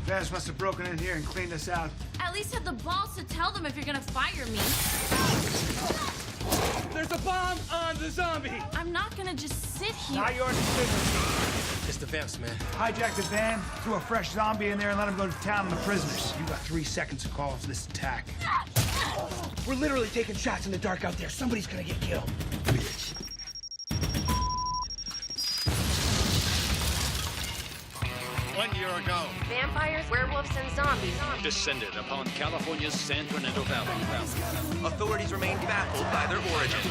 Vance must have broken in here and cleaned us out. At least have the balls to tell them if you're gonna fire me. There's a bomb on the zombie! I'm not gonna just sit here. Not your decision. It's the Vance, man. Hijack the van, threw a fresh zombie in there, and let him go to town on the prisoners. You got 3 seconds to call for this attack. We're literally taking shots in the dark out there. Somebody's gonna get killed. One year ago, Vampires, werewolves, and zombies descended upon California's San Fernando Valley. Authorities remain baffled by their origins.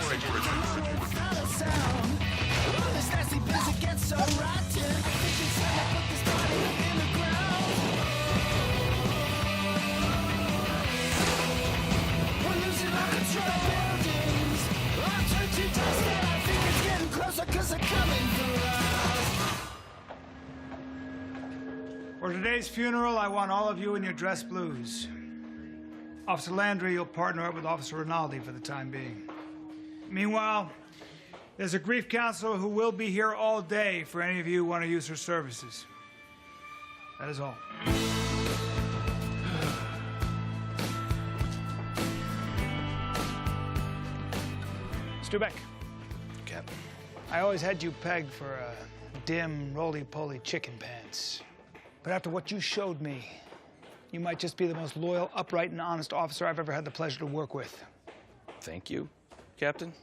For today's funeral, I want all of you in your dress blues. Officer Landry, you'll partner up with Officer Rinaldi for the time being. Meanwhile, there's a grief counselor who will be here all day for any of you who want to use her services. That is all. Stubeck. Captain. I always had you pegged for dim, roly-poly chicken pants. But after what you showed me, you might just be the most loyal, upright, and honest officer I've ever had the pleasure to work with. Thank you, Captain.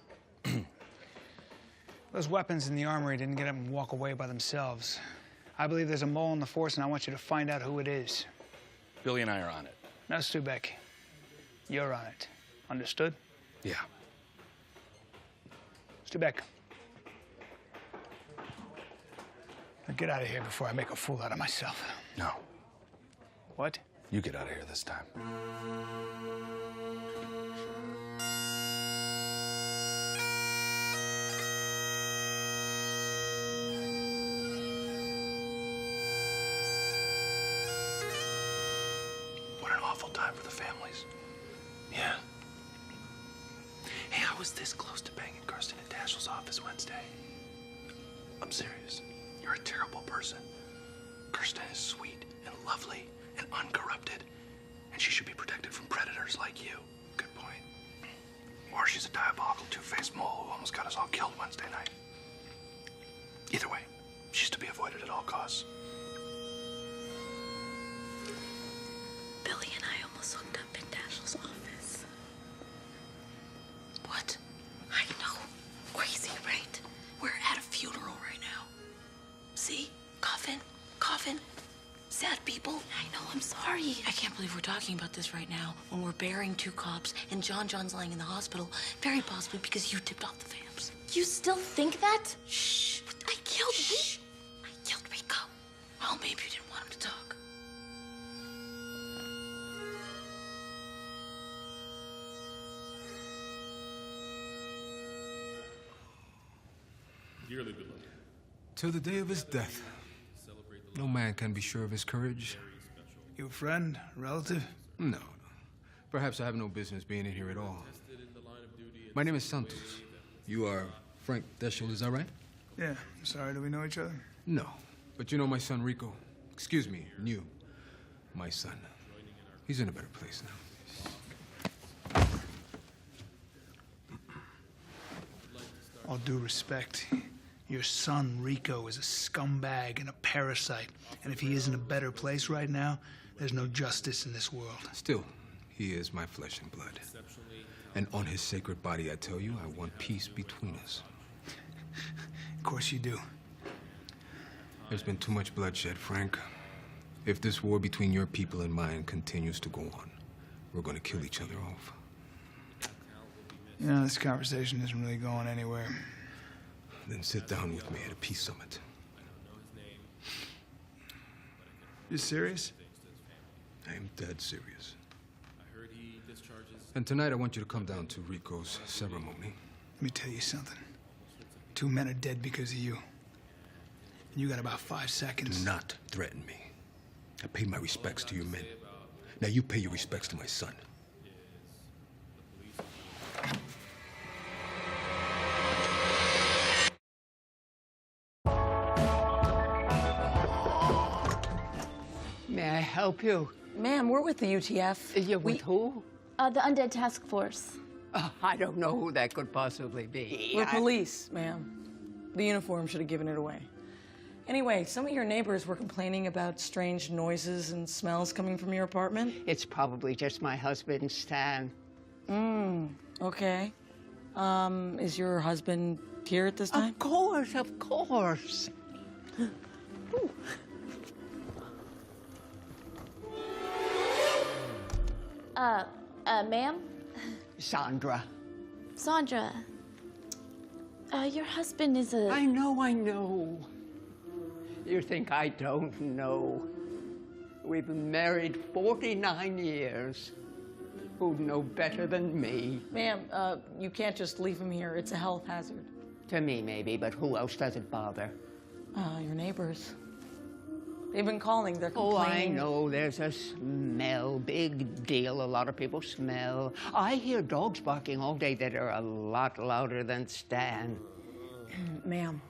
Those weapons in the armory didn't get up and walk away by themselves. I believe there's a mole in the force, and I want you to find out who it is. Billy and I are on it. Now, Stubeck, you're on it. Understood? Yeah. Stubeck. Now get out of here before I make a fool out of myself. No. What? You get out of here this time. What an awful time for the families. Yeah. Hey, I was this close to banging Kirsten in Dashiell's office Wednesday. I'm serious. You're a terrible person. Kirsten is sweet and lovely and uncorrupted, and she should be protected from predators like you. Good point. Or she's a diabolical, two-faced mole who almost got us all killed Wednesday night. Either way, she's to be avoided at all costs. Billy and I almost hooked up in Dashiell's office. What? I know. Crazy, right? We're at a funeral right now. See? Coffin. Sad people. I know, I'm sorry. I can't believe we're talking about this right now when we're burying 2 cops and John's lying in the hospital, very possibly because you tipped off the vamps. You still think that? Shh. I killed Rico. Well, maybe you didn't want him to talk. Dearly beloved. Till the day of his death. No man can be sure of his courage. You a friend? A relative? No. Perhaps I have no business being in here at all. My name is Santos. You are Frank Dashiell, is that right? Yeah. Sorry, do we know each other? No. But you know my son Rico. Excuse me, new. My son. He's in a better place now. All due respect, your son Rico is a scumbag and a parasite. And if he isn't a better place right now, there's no justice in this world. Still, he is my flesh and blood. And on his sacred body, I tell you, I want peace between us. Of course you do. There's been too much bloodshed, Frank. If this war between your people and mine continues to go on, we're going to kill each other off. You know, this conversation isn't really going anywhere. Then sit down with me at a peace summit. You serious? I am dead serious. And tonight I want you to come down to Rico's ceremony. Let me tell you something. 2 men are dead because of you. And you got about 5 seconds. Do not threaten me. I paid my respects to your men. Now you pay your respects to my son. May I help you? Ma'am, we're with the UTF. You're with who? The Undead Task Force. I don't know who that could possibly be. We're police, ma'am. The uniform should have given it away. Anyway, some of your neighbors were complaining about strange noises and smells coming from your apartment. It's probably just my husband, Stan. Okay. Is your husband here at this time? Of course, of course. Ma'am? Sandra. Sandra. Your husband is a... I know. You think I don't know? We've been married 49 years. Who'd know better than me? Ma'am, you can't just leave him here. It's a health hazard. To me, maybe, but who else does it bother? Your neighbors. They've been calling. They're Oh, I complaining. know. There's a smell. Big deal. A lot of people smell. I hear dogs barking all day that are a lot louder than Stan. Ma'am.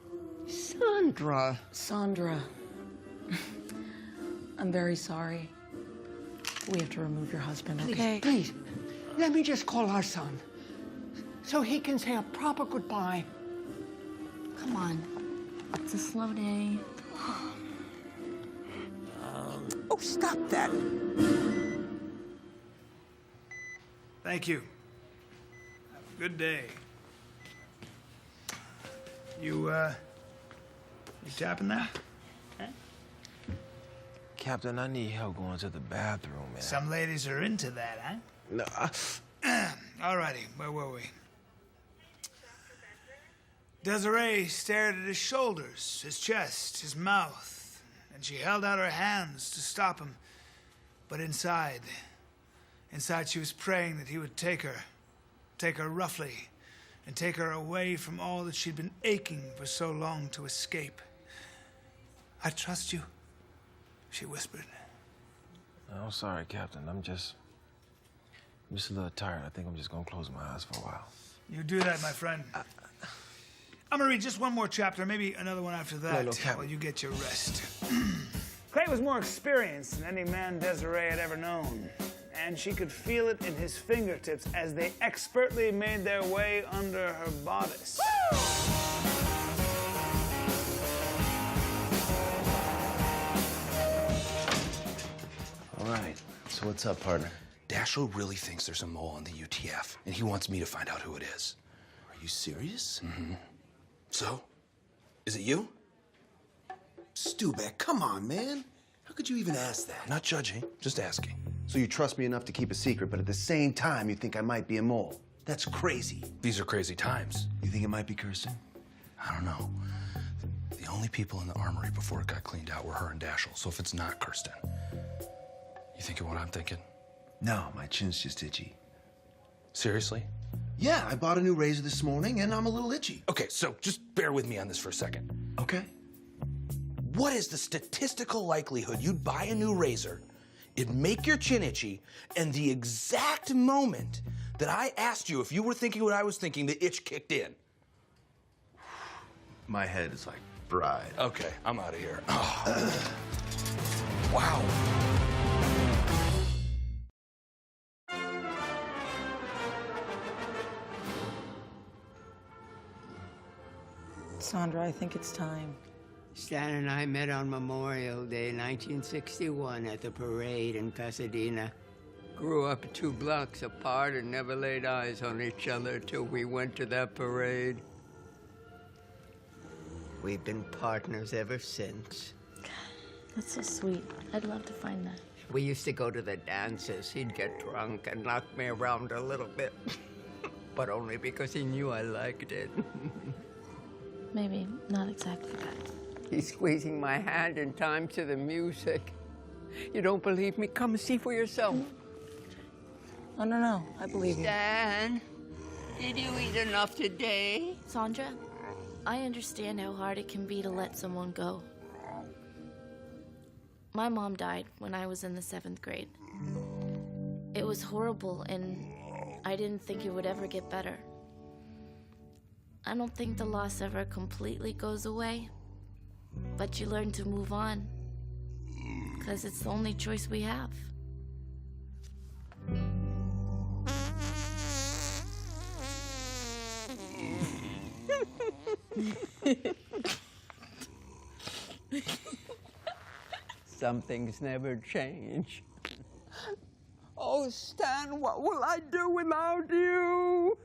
Sandra. Sandra. I'm very sorry. We have to remove your husband, okay? Please, let me just call our son so he can say a proper goodbye. Come on. It's a slow day. Oh, stop that. Thank you. Have a good day. You tapping that? Captain, I need help going to the bathroom, man. Some ladies are into that, huh? No, Alrighty, where were we? Desiree stared at his shoulders, his chest, his mouth, and she held out her hands to stop him. But inside she was praying that he would take her roughly, and take her away from all that she'd been aching for so long to escape. I trust you, she whispered. I'm sorry, Captain. I'm just a little tired. I think I'm just gonna close my eyes for a while. You do that, my friend. I'm gonna read just one more chapter, maybe another one after that, No, Captain. while you get your rest. Clay was more experienced than any man Desiree had ever known, and she could feel it in his fingertips as they expertly made their way under her bodice. All right, so what's up, partner? Dashiell really thinks there's a mole on the UTF, and he wants me to find out who it is. Are you serious? Mm-hmm. So? Is it you? Stubeck, come on, man. How could you even ask that? Not judging, just asking. So you trust me enough to keep a secret, but at the same time, you think I might be a mole. That's crazy. These are crazy times. You think it might be Kirsten? I don't know. The only people in the armory before it got cleaned out were her and Dashiell, so if it's not Kirsten, you thinking what I'm thinking? No, my chin's just itchy. Seriously? Yeah, I bought a new razor this morning, and I'm a little itchy. Okay, so just bear with me on this for a second. Okay. What is the statistical likelihood you'd buy a new razor, it'd make your chin itchy, and the exact moment that I asked you if you were thinking what I was thinking, the itch kicked in? My head is like fried. Okay, I'm out of here. Oh. Wow. Sandra, I think it's time. Stan and I met on Memorial Day, 1961, at the parade in Pasadena. Grew up 2 blocks apart and never laid eyes on each other till we went to that parade. We've been partners ever since. That's so sweet. I'd love to find that. We used to go to the dances. He'd get drunk and knock me around a little bit. But only because he knew I liked it. Maybe not exactly that. He's squeezing my hand in time to the music. You don't believe me? Come see for yourself. Oh, no, I believe you. Stan, did you eat enough today? Sandra, I understand how hard it can be to let someone go. My mom died when I was in the 7th grade. It was horrible, and I didn't think it would ever get better. I don't think the loss ever completely goes away, but you learn to move on. because it's the only choice we have. Some things never change. Oh, Stan, what will I do without you?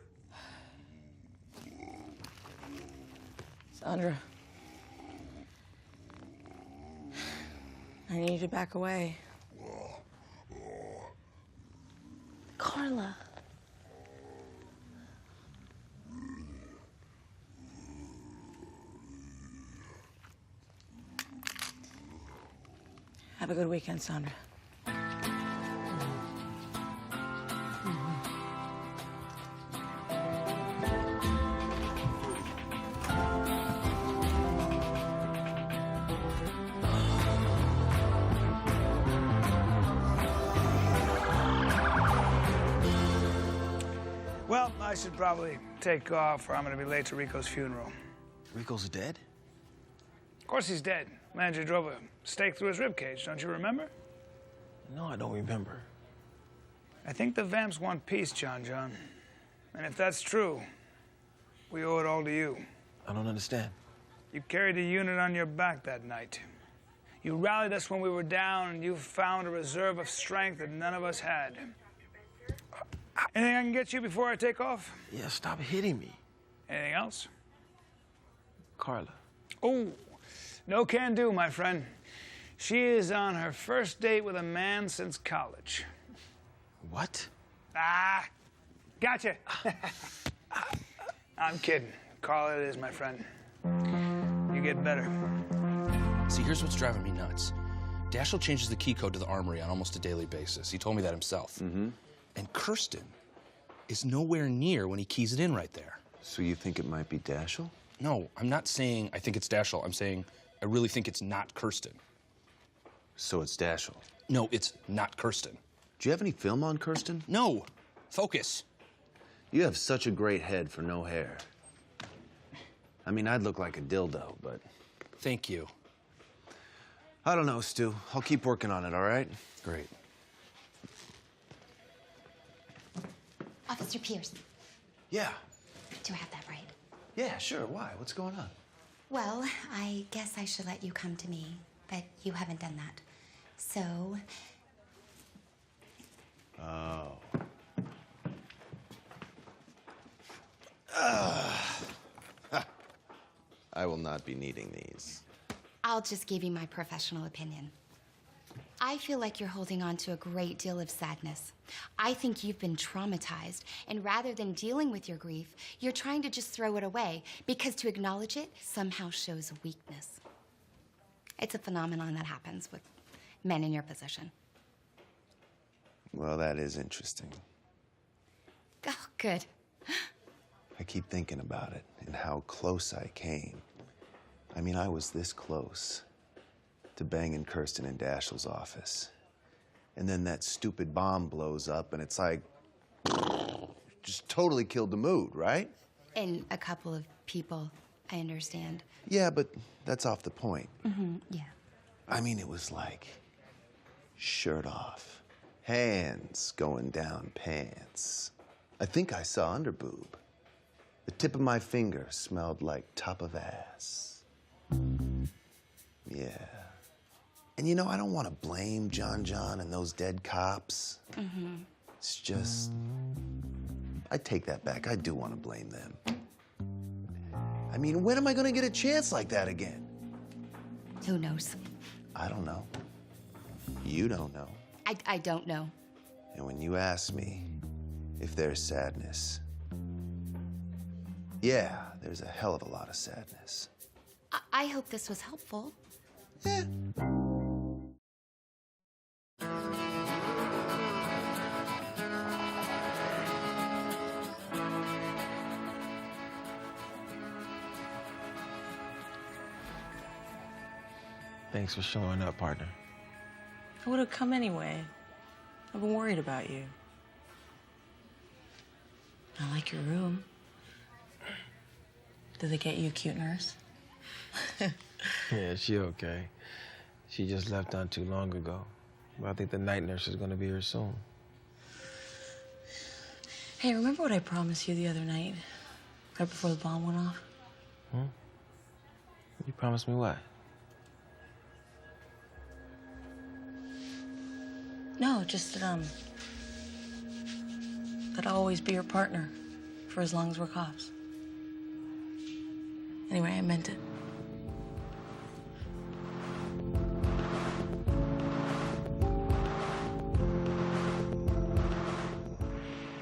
Sandra. I need you to back away. Carla. Have a good weekend, Sandra. Well, I should probably take off or I'm gonna be late to Rico's funeral. Rico's dead? Of course he's dead. Landry drove a stake through his ribcage, don't you remember? No, I don't remember. I think the vamps want peace, John. And if that's true, we owe it all to you. I don't understand. You carried the unit on your back that night. You rallied us when we were down, and you found a reserve of strength that none of us had. Anything I can get you before I take off? Yeah, stop hitting me. Anything else? Carla. Oh, no can do, my friend. She is on her first date with a man since college. What? Ah, gotcha. I'm kidding. Call it is, my friend. You get better. See, here's what's driving me nuts. Dashiell changes the key code to the armory on almost a daily basis. He told me that himself. Mm-hmm. And Kirsten is nowhere near when he keys it in right there. So you think it might be Dashiell? No, I'm not saying I think it's Dashiell. I'm saying I really think it's not Kirsten. So it's Dashiell? No, it's not Kirsten. Do you have any film on Kirsten? No. Focus. You have such a great head for no hair. I mean, I'd look like a dildo, but... Thank you. I don't know, Stu. I'll keep working on it, all right? Great. Officer Pierce, Yeah. do I have that right? Yeah, sure. Why? What's going on? Well, I guess I should let you come to me, but you haven't done that. So... Oh. I will not be needing these. I'll just give you my professional opinion. I feel like you're holding on to a great deal of sadness. I think you've been traumatized, and rather than dealing with your grief, you're trying to just throw it away because to acknowledge it somehow shows weakness. It's a phenomenon that happens with men in your position. Well, that is interesting. Oh, good. I keep thinking about it and how close I came. I mean, I was this close to banging Kirsten in Dashiell's office. And then that stupid bomb blows up and it's like, just totally killed the mood, right? And a couple of people, I understand. Yeah, but that's off the point. Mm-hmm, yeah. I mean, it was like shirt off, hands going down pants. I think I saw underboob. The tip of my finger smelled like top of ass. Yeah. And you know, I don't want to blame John and those dead cops. Mm-hmm. It's just, I take that back. I do want to blame them. I mean, when am I going to get a chance like that again? Who knows? I don't know. You don't know. I don't know. And when you ask me if there's sadness, yeah, there's a hell of a lot of sadness. I hope this was helpful. Yeah. Thanks for showing up, partner. I would have come anyway. I've been worried about you. I like your room. Did they get you a cute nurse? Yeah, she okay. She just left not too long ago. But I think the night nurse is gonna be here soon. Hey, remember what I promised you the other night? Right before the bomb went off? You promised me what? No, just that I'll always be your partner for as long as we're cops. Anyway, I meant it.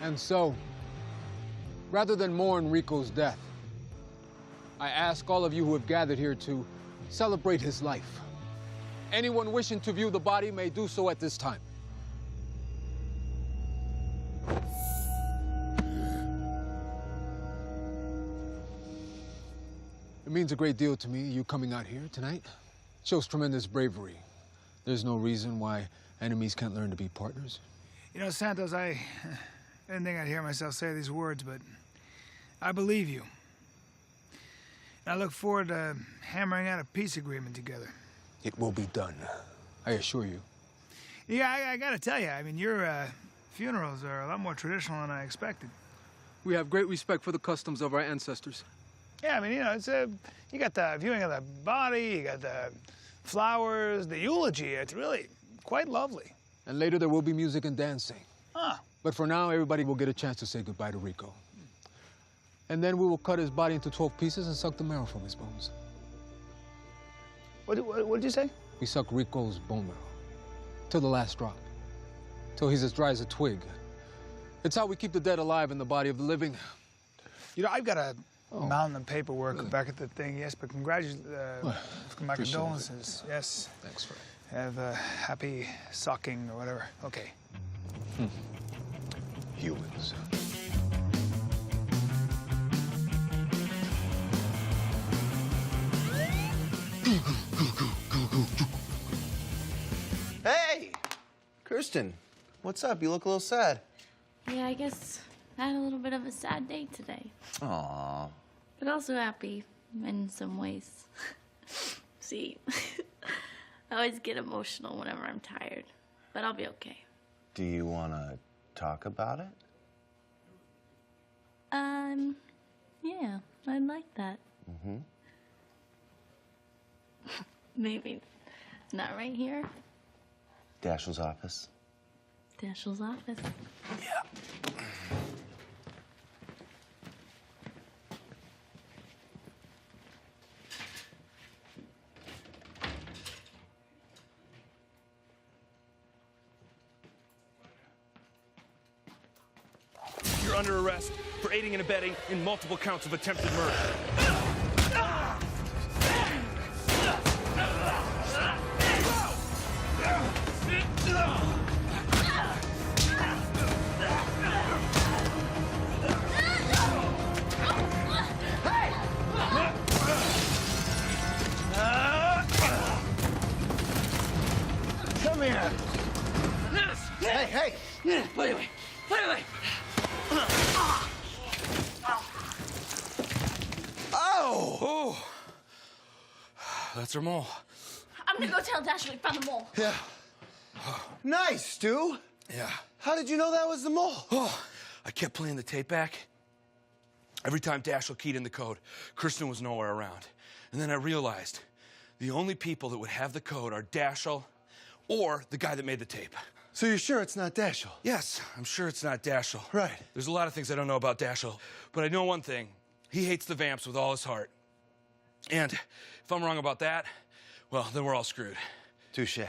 And so, rather than mourn Rico's death, I ask all of you who have gathered here to celebrate his life. Anyone wishing to view the body may do so at this time. It means a great deal to me, you coming out here tonight. It shows tremendous bravery. There's no reason why enemies can't learn to be partners. You know, Santos, I didn't think I'd hear myself say these words, but I believe you. And I look forward to hammering out a peace agreement together. It will be done, I assure you. Yeah, I gotta tell you, I mean, your funerals are a lot more traditional than I expected. We have great respect for the customs of our ancestors. Yeah, I mean, you know, it's you got the viewing of the body, you got the flowers, the eulogy. It's really quite lovely. And later there will be music and dancing. Huh. But for now, everybody will get a chance to say goodbye to Rico. And then we will cut his body into 12 pieces and suck the marrow from his bones. What did you say? We suck Rico's bone marrow. Till the last drop. Till he's as dry as a twig. It's how we keep the dead alive in the body of the living. You know, I've got a mountain of paperwork back at the thing, yes, but my condolences, yes. Thanks for it. Have a happy sucking or whatever. Okay. Humans. Hey! Kirsten, what's up? You look a little sad. Yeah, I guess I had a little bit of a sad day today. Aww. But also happy in some ways. See, I always get emotional whenever I'm tired, but I'll be okay. Do you want to talk about it? Yeah, I'd like that. Mm-hmm. Maybe not right here. Dashiell's office. Dashiell's office. Yeah. You're under arrest for aiding and abetting in multiple counts of attempted murder. Come here. Hey! Put it away! Put it away! Oh! That's her mole. I'm gonna go tell Dashiell we found the mole. Yeah. Nice, Stu. Yeah. How did you know that was the mole? Oh, I kept playing the tape back. Every time Dashiell keyed in the code, Kirsten was nowhere around. And then I realized the only people that would have the code are Dashiell or the guy that made the tape. So you're sure it's not Dashiell? Yes, I'm sure it's not Dashiell. Right. There's a lot of things I don't know about Dashiell, but I know one thing. He hates the Vamps with all his heart. And if I'm wrong about that, well, then we're all screwed. Touche.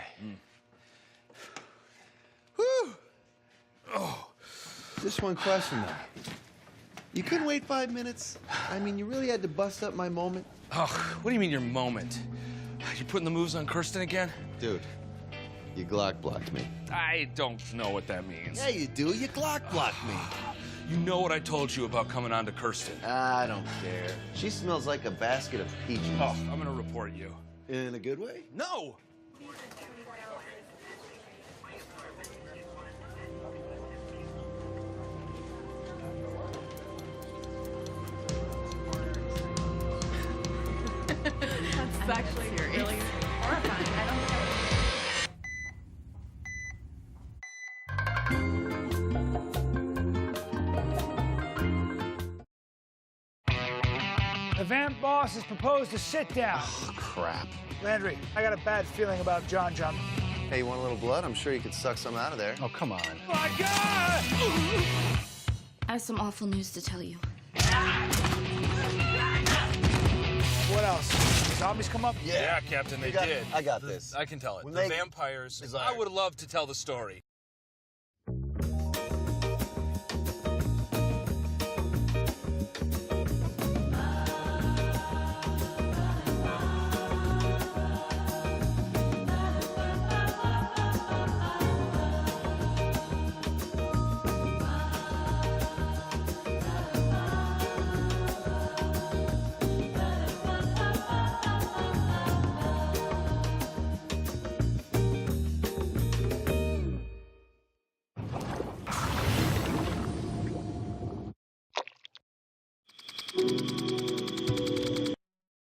Whew. Oh. Just one question, though. You couldn't wait 5 minutes? I mean, you really had to bust up my moment? Oh, what do you mean your moment? You putting the moves on Kirsten again? Dude, you Glock blocked me. I don't know what that means. Yeah, you do. You Glock blocked me. You know what I told you about coming on to Kirsten. I don't care. She smells like a basket of peaches. Oh, I'm gonna report you. In a good way? No! That's actually really horrifying. I don't think The vamp boss has proposed to sit down. Oh, crap. Landry, I got a bad feeling about John. Hey, you want a little blood? I'm sure you could suck some out of there. Oh, come on. My God! I have some awful news to tell you. What else? Zombies come up? Yeah, Captain, they did. I got this. I can tell it. When The they- vampires. Desire. I would love to tell the story.